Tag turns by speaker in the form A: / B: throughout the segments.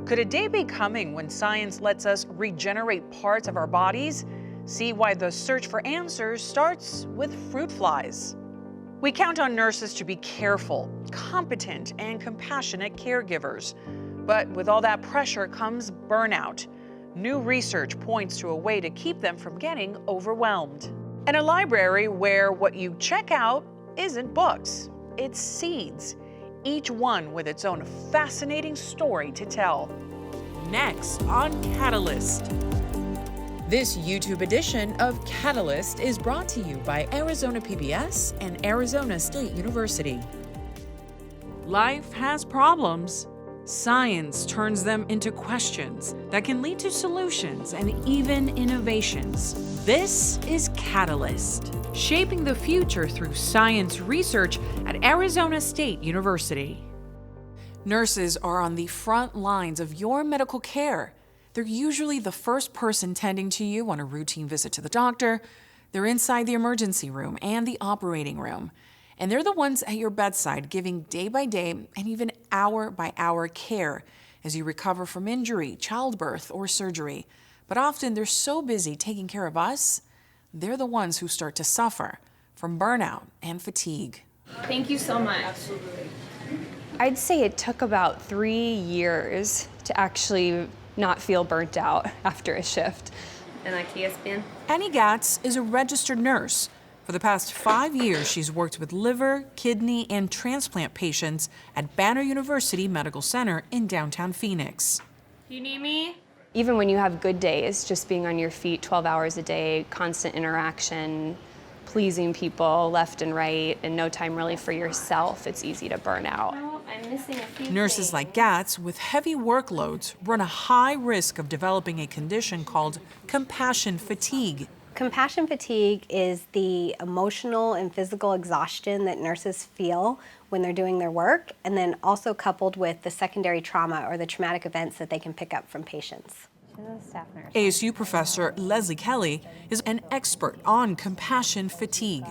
A: Could a day be coming when science lets us regenerate parts of our bodies? See why the search for answers starts with fruit flies. We count on nurses to be careful, competent, and compassionate caregivers. But with all that pressure comes burnout. New research points to a way to keep them from getting overwhelmed. And a library where what you check out isn't books, it's seeds, each one with its own fascinating story to tell. Next on Catalyst. This YouTube edition of Catalyst is brought to you by Arizona PBS and Arizona State University. Life has problems. Science turns them into questions that can lead to solutions and even innovations. This is Catalyst, shaping the future through science research at Arizona State University. Nurses are on the front lines of your medical care. They're usually the first person tending to you on a routine visit to the doctor. They're inside the emergency room and the operating room. And they're the ones at your bedside giving day-by-day and even hour-by-hour care as you recover from injury, childbirth, or surgery. But often they're so busy taking care of us, they're the ones who start to suffer from burnout and fatigue.
B: Thank you so much. Absolutely.
C: I'd say it took about 3 years to actually not feel burnt out after a shift.
B: And aquí es bien.
A: Annie Gatz is a registered nurse. For the past 5 years, she's worked with liver, kidney, and transplant patients at Banner University Medical Center in downtown Phoenix.
B: You need me?
C: Even when you have good days, just being on your feet 12 hours a day, constant interaction, pleasing people left and right, and no time really for yourself, it's easy to burn out.
B: No, I'm missing a few
A: Nurses
B: things.
A: like Gatz with heavy workloads run a high risk of developing a condition called compassion fatigue.
D: Compassion fatigue is the emotional and physical exhaustion that nurses feel when they're doing their work, and then also coupled with the secondary trauma or the traumatic events that they can pick up from patients.
B: Staff nurse.
A: ASU professor Leslie Kelly is an expert on compassion fatigue.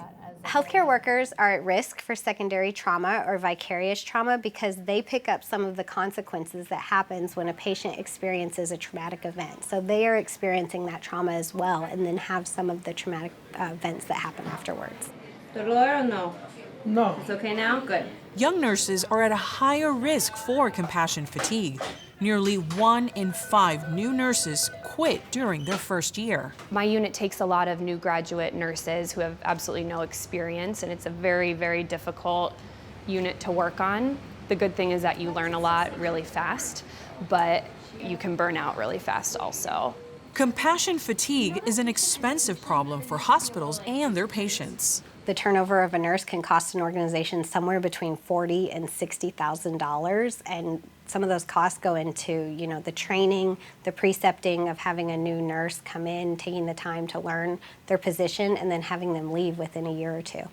D: Healthcare workers are at risk for secondary trauma or vicarious trauma because they pick up some of the consequences that happens when a patient experiences a traumatic event. So they are experiencing that trauma as well and then have some of the traumatic events that happen afterwards.
B: Dolor or no?
E: No.
B: It's okay now? Good.
A: Young nurses are at a higher risk for compassion fatigue. Nearly 1 in 5 new nurses quit during their first year.
C: My unit takes a lot of new graduate nurses who have absolutely no experience, and it's a very, very difficult unit to work on. The good thing is that you learn a lot really fast, but you can burn out really fast also.
A: Compassion fatigue is an expensive problem for hospitals and their patients.
D: The turnover of a nurse can cost an organization somewhere between $40,000 and $60,000, and some of those costs go into, the training, the precepting of having a new nurse come in, taking the time to learn their position, and then having them leave within a year or two.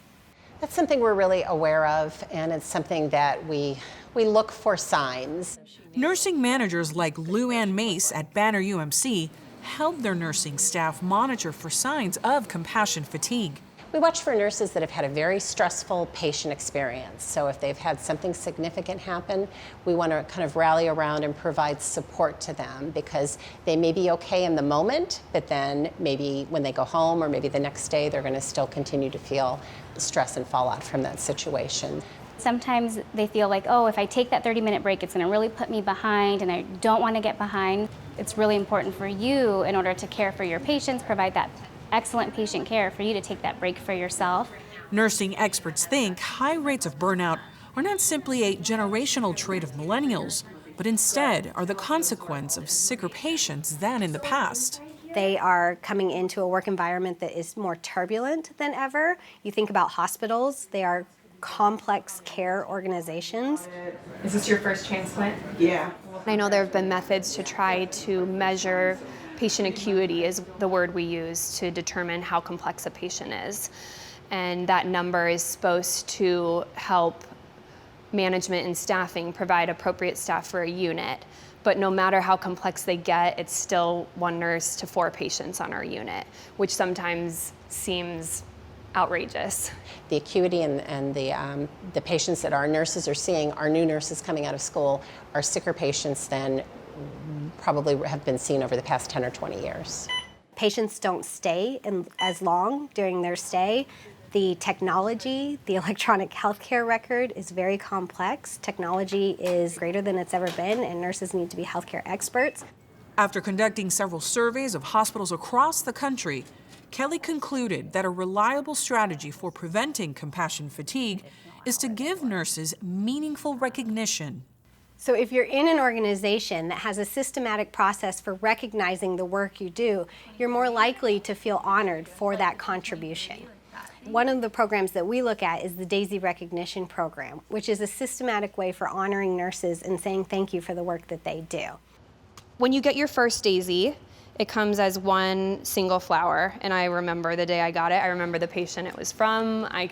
F: That's something we're really aware of, and it's something that we look for signs.
A: Nursing managers like Lou Ann Mace at Banner UMC help their nursing staff monitor for signs of compassion fatigue.
F: We watch for nurses that have had a very stressful patient experience. So if they've had something significant happen, we want to kind of rally around and provide support to them because they may be okay in the moment, but then maybe when they go home or maybe the next day, they're going to still continue to feel stress and fallout from that situation.
G: Sometimes they feel like, oh, if I take that 30-minute break, it's going to really put me behind, and I don't want to get behind. It's really important for you, in order to care for your patients, provide that excellent patient care, for you to take that break for yourself.
A: Nursing experts think high rates of burnout are not simply a generational trait of millennials, but instead are the consequence of sicker patients than in the past.
D: They are coming into a work environment that is more turbulent than ever. You think about hospitals, they are complex care organizations.
B: Is this your first transplant?
E: Yeah.
C: I know there have been methods to try to measure patient acuity, is the word we use to determine how complex a patient is. And that number is supposed to help management and staffing provide appropriate staff for a unit. But no matter how complex they get, it's still 1 nurse to 4 patients on our unit, which sometimes seems outrageous.
F: The acuity and the patients that our nurses are seeing, our new nurses coming out of school, are sicker patients than probably have been seen over the past 10 or 20 years.
D: Patients don't stay as long during their stay. The technology, the electronic healthcare record is very complex. Technology is greater than it's ever been, and nurses need to be healthcare experts.
A: After conducting several surveys of hospitals across the country, Kelly concluded that a reliable strategy for preventing compassion fatigue is to give nurses meaningful recognition.
D: So if you're in an organization that has a systematic process for recognizing the work you do, you're more likely to feel honored for that contribution. One of the programs that we look at is the Daisy Recognition Program, which is a systematic way for honoring nurses and saying thank you for the work that they do.
C: When you get your first daisy, it comes as one single flower, and I remember the day I got it. I remember the patient it was from. I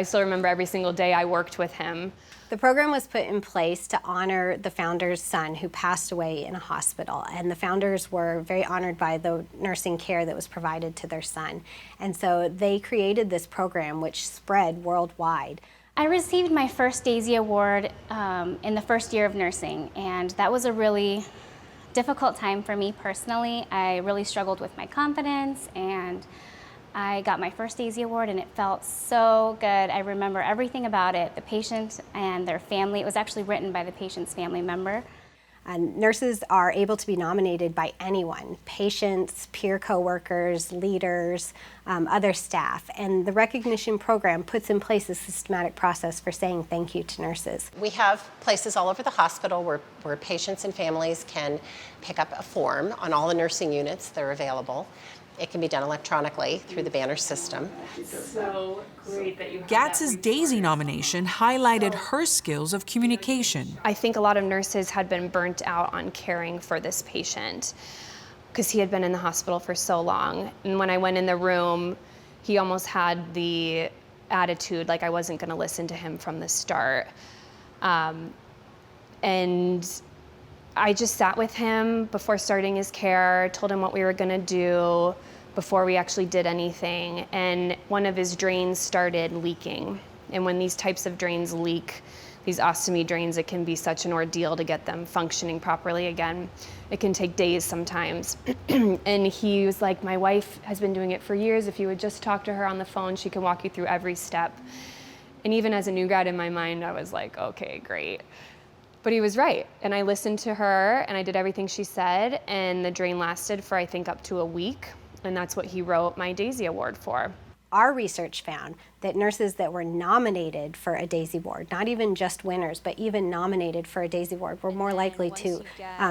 C: still remember every single day I worked with him.
D: The program was put in place to honor the founder's son who passed away in a hospital, and the founders were very honored by the nursing care that was provided to their son. And so they created this program which spread worldwide.
G: I received my first Daisy Award in the first year of nursing, and that was a really difficult time for me personally. I really struggled with my confidence, and I got my first Daisy Award, and it felt so good. I remember everything about it, the patient and their family. It was actually written by the patient's family member.
D: And nurses are able to be nominated by anyone, patients, peer coworkers, leaders, other staff. And the recognition program puts in place a systematic process for saying thank you to nurses.
F: We have places all over the hospital where patients and families can pick up a form on all the nursing units that are available. It can be done electronically through the Banner system.
C: So great that you have
A: Gatz's Daisy nomination highlighted her skills of communication.
C: I think a lot of nurses had been burnt out on caring for this patient because he had been in the hospital for so long. And when I went in the room, he almost had the attitude like I wasn't going to listen to him from the start. And I just sat with him before starting his care, told him what we were going to do before we actually did anything. And one of his drains started leaking. And when these types of drains leak, these ostomy drains, it can be such an ordeal to get them functioning properly again. It can take days sometimes. And he was like, my wife has been doing it for years. If you would just talk to her on the phone, she can walk you through every step. And even as a new grad in my mind, I was like, okay, great. But he was right, and I listened to her, and I did everything she said, and the drain lasted for, I think, up to a week, and that's what he wrote my Daisy Award for.
D: Our research found that nurses that were nominated for a Daisy Award, not even just winners, but even nominated for a Daisy Award, were more likely to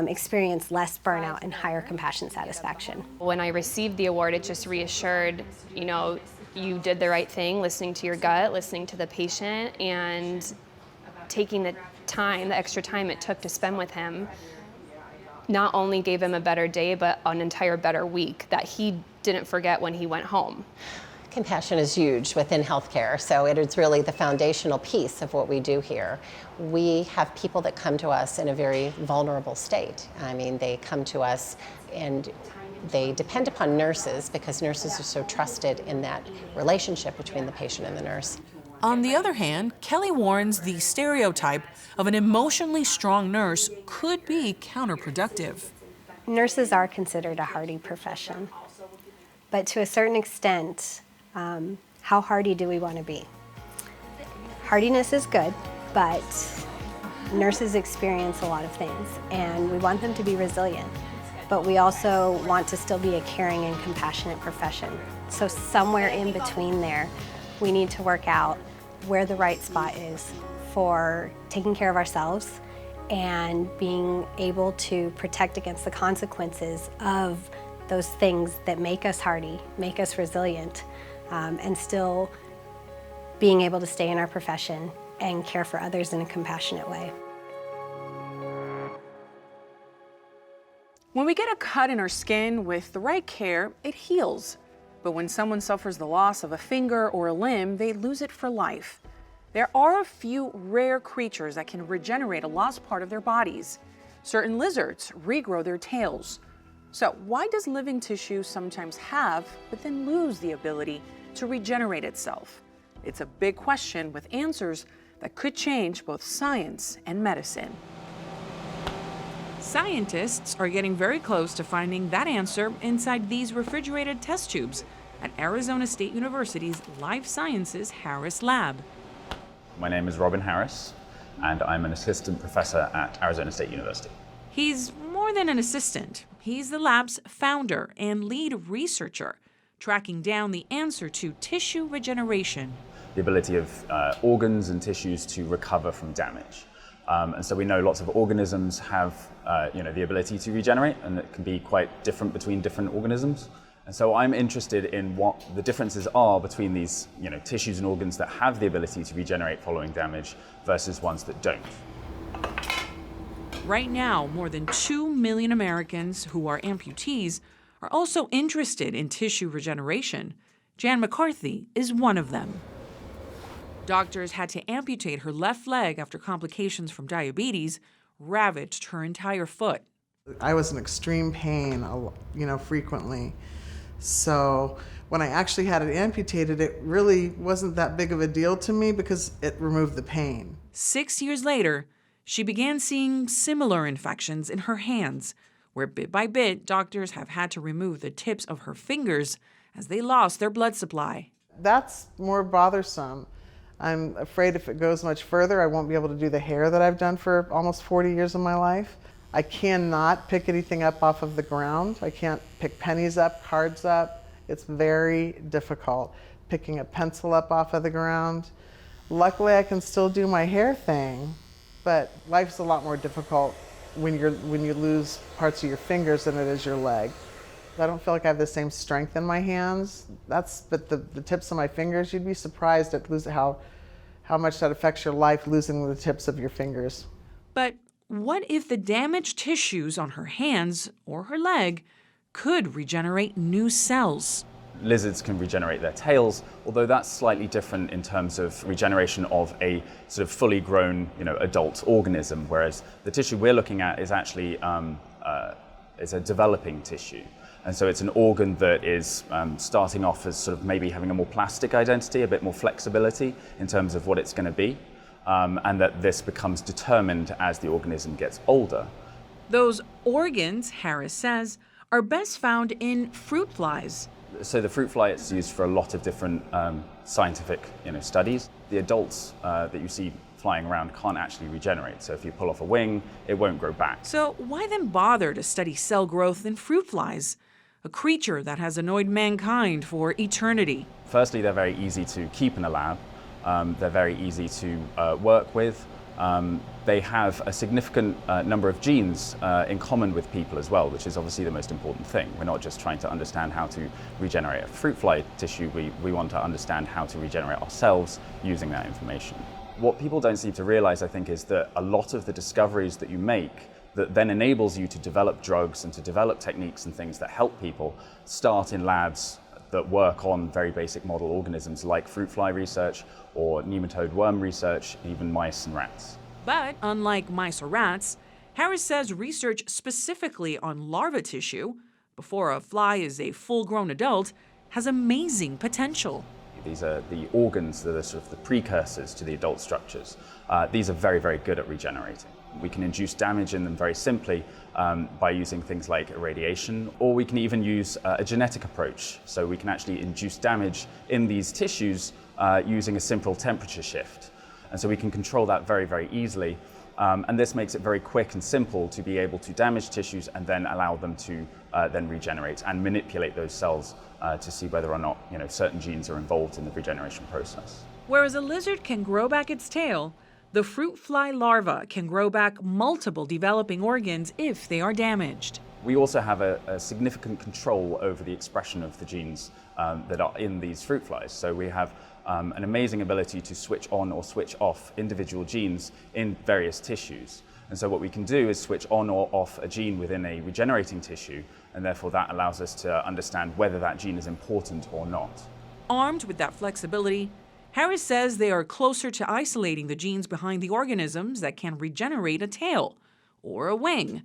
D: experience less burnout and higher compassion satisfaction.
C: When I received the award, it just reassured, you did the right thing, listening to your gut, listening to the patient, and taking the extra time it took to spend with him, not only gave him a better day, but an entire better week that he didn't forget when he went home.
F: Compassion is huge within healthcare, so it is really the foundational piece of what we do here. We have people that come to us in a very vulnerable state. I mean, they come to us and they depend upon nurses because nurses are so trusted in that relationship between the patient and the nurse.
A: On the other hand, Kelly warns the stereotype of an emotionally strong nurse could be counterproductive.
D: Nurses are considered a hardy profession, but to a certain extent, how hardy do we want to be? Hardiness is good, but nurses experience a lot of things, and we want them to be resilient, but we also want to still be a caring and compassionate profession. So somewhere in between there, we need to work out where the right spot is for taking care of ourselves and being able to protect against the consequences of those things that make us hardy, make us resilient, and still being able to stay in our profession and care for others in a compassionate way.
A: When we get a cut in our skin with the right care, it heals. But when someone suffers the loss of a finger or a limb, they lose it for life. There are a few rare creatures that can regenerate a lost part of their bodies. Certain lizards regrow their tails. So why does living tissue sometimes have, but then lose the ability to regenerate itself? It's a big question with answers that could change both science and medicine. Scientists are getting very close to finding that answer inside these refrigerated test tubes at Arizona State University's Life Sciences Harris Lab.
E: My name is Robin Harris, and I'm an assistant professor at Arizona State University.
A: He's more than an assistant. He's the lab's founder and lead researcher, tracking down the answer to tissue regeneration.
E: The ability of organs and tissues to recover from damage. And so we know lots of organisms have the ability to regenerate, and it can be quite different between different organisms. And so I'm interested in what the differences are between these tissues and organs that have the ability to regenerate following damage versus ones that don't.
A: Right now, more than 2 million Americans who are amputees are also interested in tissue regeneration. Jan McCarthy is one of them. Doctors had to amputate her left leg after complications from diabetes ravaged her entire foot.
H: I was in extreme pain, frequently. So when I actually had it amputated, it really wasn't that big of a deal to me because it removed the pain.
A: 6 years later, she began seeing similar infections in her hands, where bit by bit, doctors have had to remove the tips of her fingers as they lost their blood supply.
H: That's more bothersome. I'm afraid if it goes much further, I won't be able to do the hair that I've done for almost 40 years of my life. I cannot pick anything up off of the ground. I can't pick pennies up, cards up. It's very difficult picking a pencil up off of the ground. Luckily, I can still do my hair thing, but life's a lot more difficult when you lose parts of your fingers than it is your leg. I don't feel like I have the same strength in my hands. But the tips of my fingers, you'd be surprised at how much that affects your life, losing the tips of your fingers.
A: But what if the damaged tissues on her hands or her leg could regenerate new cells?
E: Lizards can regenerate their tails, although that's slightly different in terms of regeneration of a sort of fully grown, adult organism, whereas the tissue we're looking at is actually is a developing tissue. And so it's an organ that is starting off as sort of maybe having a more plastic identity, a bit more flexibility in terms of what it's going to be, and that this becomes determined as the organism gets older.
A: Those organs, Harris says, are best found in fruit flies.
E: So the fruit fly is used for a lot of different scientific studies. The adults that you see flying around can't actually regenerate. So if you pull off a wing, it won't grow back.
A: So why then bother to study cell growth in fruit flies, a creature that has annoyed mankind for eternity?
E: Firstly, they're very easy to keep in a lab. They're very easy to work with. They have a significant number of genes in common with people as well, which is obviously the most important thing. We're not just trying to understand how to regenerate a fruit fly tissue, we want to understand how to regenerate ourselves using that information. What people don't seem to realize, I think, is that a lot of the discoveries that you make that then enables you to develop drugs and to develop techniques and things that help people start in labs that work on very basic model organisms like fruit fly research or nematode worm research, even mice and rats.
A: But unlike mice or rats, Harris says research specifically on larva tissue, before a fly is a full-grown adult, has amazing potential.
E: These are the organs that are sort of the precursors to the adult structures. These are very, very good at regenerating. We can induce damage in them very simply by using things like irradiation, or we can even use a genetic approach. So we can actually induce damage in these tissues using a simple temperature shift. And so we can control that very, very easily. And this makes it very quick and simple to be able to damage tissues and then allow them to then regenerate and manipulate those cells to see whether or not certain genes are involved in the regeneration process.
A: Whereas a lizard can grow back its tail, the fruit fly larva can grow back multiple developing organs if they are damaged.
E: We also have a significant control over the expression of the genes that are in these fruit flies. So we have an amazing ability to switch on or switch off individual genes in various tissues. And so what we can do is switch on or off a gene within a regenerating tissue, and therefore that allows us to understand whether that gene is important or not.
A: Armed with that flexibility, Harris says they are closer to isolating the genes behind the organisms that can regenerate a tail or a wing,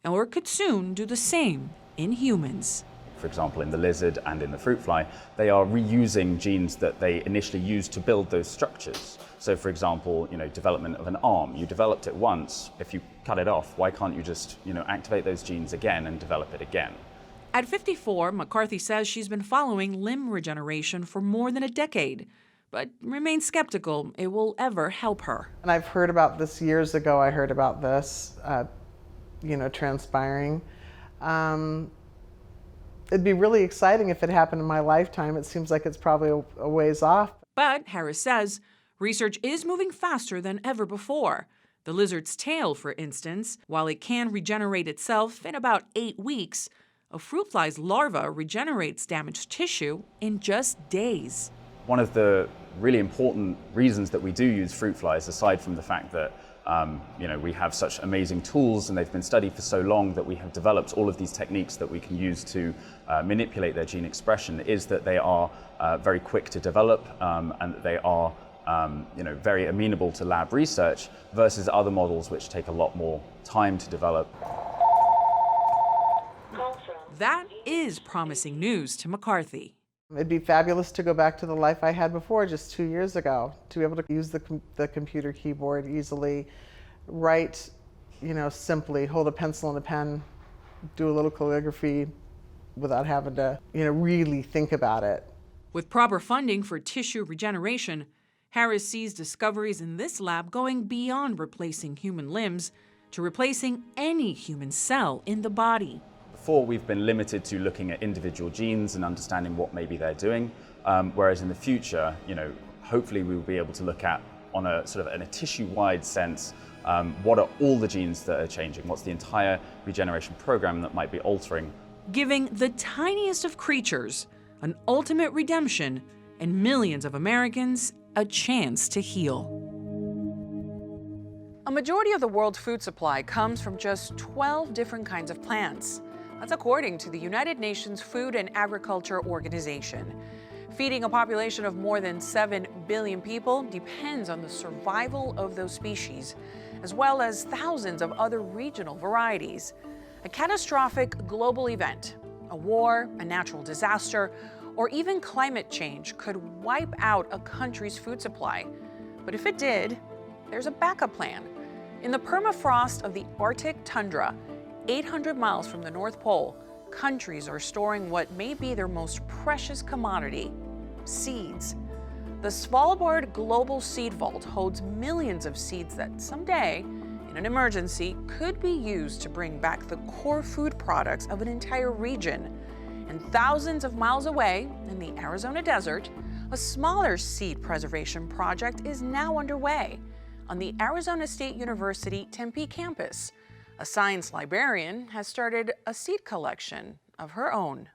A: or could soon do the same in humans.
E: for example, in the lizard and in the fruit fly, they are reusing genes that they initially used to build those structures. So for example, development of an arm, you developed it once. If you cut it off, why can't you just, activate those genes again and develop it again?
A: At 54, McCarthy says she's been following limb regeneration for more than a decade, but remains skeptical it will ever help her.
H: And I've heard about this years ago. I heard about this, transpiring. It'd be really exciting if it happened in my lifetime. It seems like it's probably a ways off.
A: But Harris says research is moving faster than ever before. The lizard's tail, for instance, while it can regenerate itself in about 8 weeks, a fruit fly's larva regenerates damaged tissue in just days.
E: One of the really important reasons that we do use fruit flies, aside from the fact that we have such amazing tools and they've been studied for so long that we have developed all of these techniques that we can use to manipulate their gene expression, is that they are very quick to develop and that they are very amenable to lab research versus other models which take a lot more time to develop.
A: That is promising news to McCarthy.
H: It'd be fabulous to go back to the life I had before just 2 years ago, to be able to use the computer keyboard easily, write, simply, hold a pencil and a pen, do a little calligraphy without having to, really think about it.
A: With proper funding for tissue regeneration, Harris sees discoveries in this lab going beyond replacing human limbs to replacing any human cell in the body.
E: Before, we've been limited to looking at individual genes and understanding what maybe they're doing, whereas in the future, hopefully we will be able to look at, on a sort of in a tissue-wide sense, what are all the genes that are changing? What's the entire regeneration program that might be altering?
A: Giving the tiniest of creatures an ultimate redemption and millions of Americans a chance to heal. A majority of the world's food supply comes from just 12 different kinds of plants. That's according to the United Nations Food and Agriculture Organization. Feeding a population of more than 7 billion people depends on the survival of those species, as well as thousands of other regional varieties. A catastrophic global event, a war, a natural disaster, or even climate change could wipe out a country's food supply. But if it did, there's a backup plan. In the permafrost of the Arctic tundra, 800 miles from the North Pole, countries are storing what may be their most precious commodity, seeds. The Svalbard Global Seed Vault holds millions of seeds that someday, in an emergency, could be used to bring back the core food products of an entire region. And thousands of miles away, in the Arizona desert, a smaller seed preservation project is now underway on the Arizona State University Tempe campus. A science librarian has started a seed collection of her own.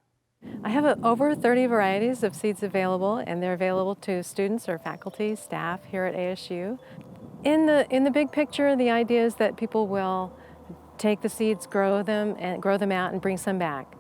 I: I have over 30 varieties of seeds available, and they're available to students or faculty, staff here at ASU. In the big picture, the idea is that people will take the seeds, grow them out, and bring some back.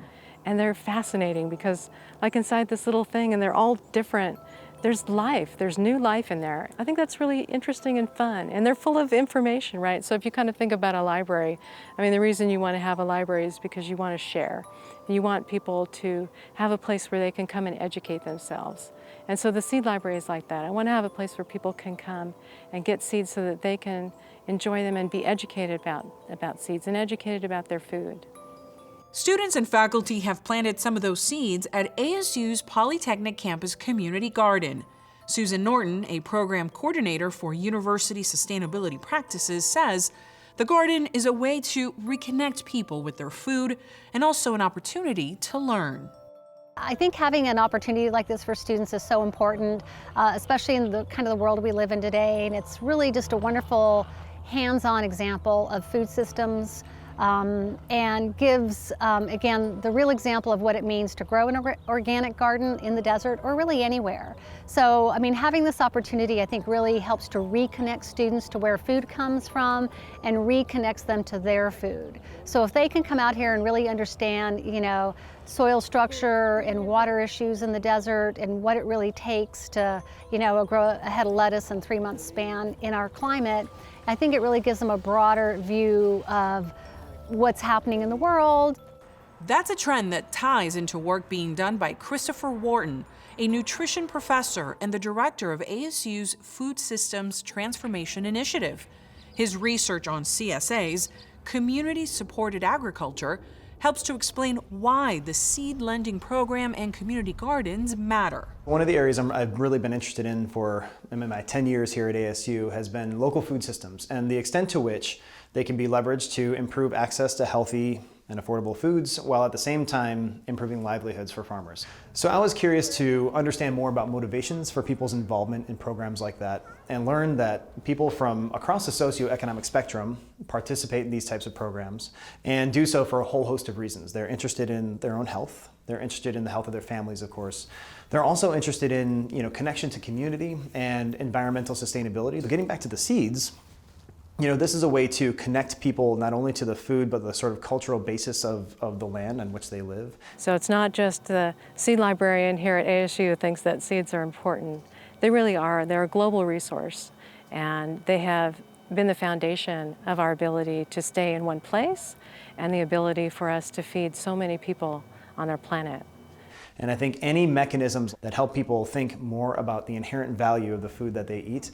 I: And they're fascinating because, like inside this little thing, and they're all different. There's life, there's new life in there. I think that's really interesting and fun, and they're full of information, right? So if you kind of think about a library, the reason you want to have a library is because you want to share. You want people to have a place where they can come and educate themselves. And so the seed library is like that. I want to have a place where people can come and get seeds so that they can enjoy them and be educated about seeds and educated about their food.
A: Students and faculty have planted some of those seeds at ASU's Polytechnic Campus Community Garden. Susan Norton, a program coordinator for University Sustainability Practices, says the garden is a way to reconnect people with their food and also an opportunity to learn.
J: I think having an opportunity like this for students is so important, especially in the kind of the world we live in today. And it's really just a wonderful hands-on example of food systems, and gives, again, the real example of what it means to grow an organic garden in the desert or really anywhere. So, having this opportunity, I think, really helps to reconnect students to where food comes from and reconnects them to their food. So if they can come out here and really understand, soil structure and water issues in the desert and what it really takes to, grow a head of lettuce in 3 months span in our climate, I think it really gives them a broader view of what's happening in the world.
A: That's a trend that ties into work being done by Christopher Wharton, a nutrition professor and the director of ASU's Food Systems Transformation Initiative. His research on CSAs, community-supported agriculture, helps to explain why the seed lending program and community gardens matter.
K: One of the areas I've really been interested in for my 10 years here at ASU has been local food systems and the extent to which they can be leveraged to improve access to healthy and affordable foods while at the same time improving livelihoods for farmers. So I was curious to understand more about motivations for people's involvement in programs like that and learn that people from across the socioeconomic spectrum participate in these types of programs and do so for a whole host of reasons. They're interested in their own health. They're interested in the health of their families, of course. They're also interested in connection to community and environmental sustainability. So getting back to the seeds, this is a way to connect people not only to the food, but the sort of cultural basis of the land on which they live.
I: So it's not just the seed librarian here at ASU who thinks that seeds are important. They really are. They're a global resource, and they have been the foundation of our ability to stay in one place and the ability for us to feed so many people on our planet.
K: And I think any mechanisms that help people think more about the inherent value of the food that they eat,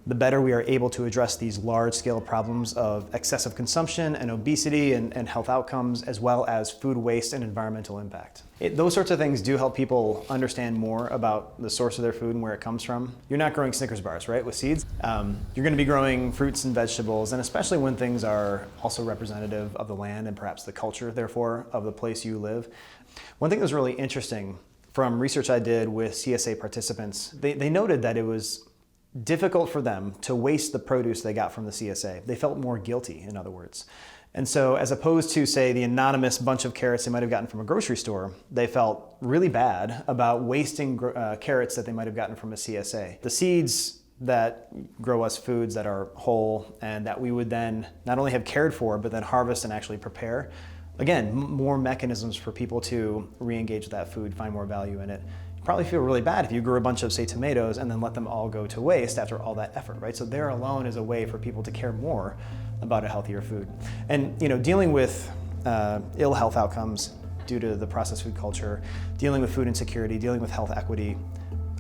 K: the better we are able to address these large-scale problems of excessive consumption and obesity and health outcomes, as well as food waste and environmental impact. Those sorts of things do help people understand more about the source of their food and where it comes from. You're not growing Snickers bars, right, with seeds? You're going to be growing fruits and vegetables, and especially when things are also representative of the land and perhaps the culture, therefore, of the place you live. One thing that was really interesting from research I did with CSA participants, they noted that it was difficult for them to waste the produce they got from the CSA. They felt more guilty, in other words. And so as opposed to, say, the anonymous bunch of carrots they might have gotten from a grocery store, they felt really bad about wasting carrots that they might have gotten from a CSA. The seeds that grow us foods that are whole and that we would then not only have cared for, but then harvest and actually prepare. Again, more mechanisms for people to re-engage with that food, find more value in it. Probably feel really bad if you grew a bunch of, say, tomatoes and then let them all go to waste after all that effort, right? So there alone is a way for people to care more about a healthier food. And dealing with ill health outcomes due to the processed food culture, dealing with food insecurity, dealing with health equity,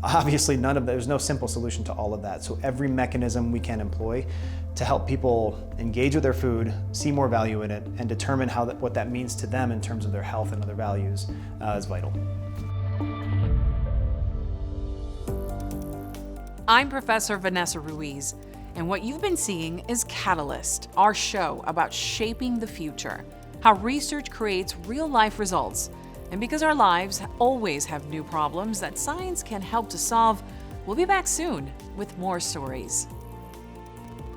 K: obviously there's no simple solution to all of that. So every mechanism we can employ to help people engage with their food, see more value in it, and determine what that means to them in terms of their health and other values is vital.
A: I'm Professor Vanessa Ruiz, and what you've been seeing is Catalyst, our show about shaping the future, how research creates real-life results. And because our lives always have new problems that science can help to solve, we'll be back soon with more stories.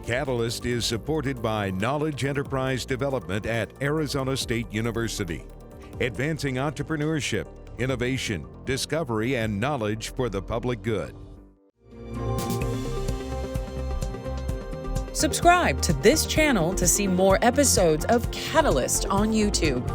L: Catalyst is supported by Knowledge Enterprise Development at Arizona State University, advancing entrepreneurship, innovation, discovery, and knowledge for the public good.
A: Subscribe to this channel to see more episodes of Catalyst on YouTube.